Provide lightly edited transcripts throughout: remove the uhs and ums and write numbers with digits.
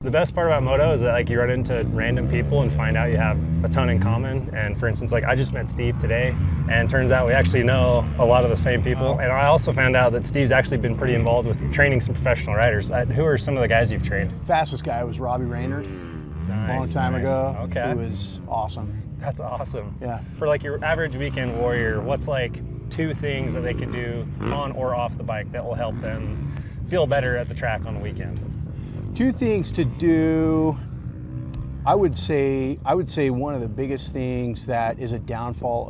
The best part about moto is that like you run into random people and find out you have a ton in common. And for instance, like I just met Steve today, and turns out we actually know a lot of the same people. And I also found out that Steve's actually been pretty involved with training some professional riders. Who are some of the guys you've trained? Fastest guy was Robbie Reynard. Nice, Long time ago. Okay. He was awesome. That's awesome. Yeah. For like your average weekend warrior, what's like 2 things that they can do on or off the bike that will help them feel better at the track on the weekend? 2 things to do. I would say one of the biggest things that is a downfall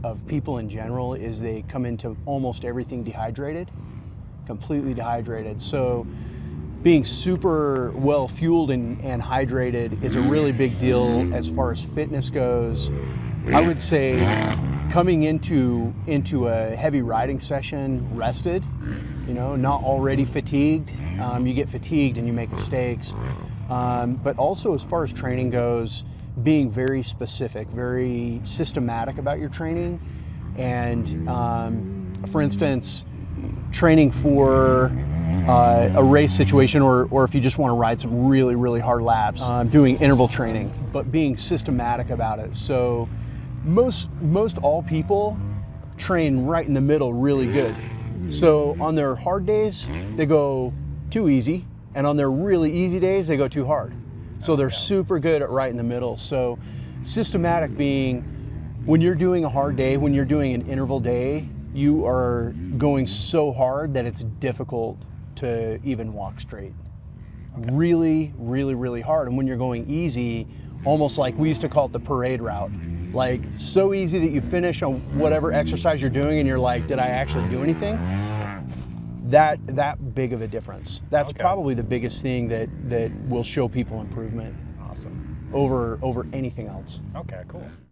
of people in general is they come into almost everything dehydrated, completely dehydrated. So being super well fueled and hydrated is a really big deal as far as fitness goes. I would say coming into a heavy riding session rested, not already fatigued. You get fatigued and you make mistakes. But also as far as training goes, being very specific, very systematic about your training. And for instance, training for a race situation, or if you just want to ride some really, really hard laps, doing interval training, but being systematic about it. So most all people train right in the middle really good. So on their hard days, they go too easy, and on their really easy days, they go too hard. So they're super good at right in the middle. So systematic being, when you're doing a hard day, when you're doing an interval day, you are going so hard that it's difficult to even walk straight. Really, really, really hard. And when you're going easy, almost like we used to call it the parade route. Like so easy that you finish on whatever exercise you're doing and you're like, did I actually do anything? That big of a difference. That's probably the biggest thing that will show people improvement. Awesome. Over anything else. Okay, cool.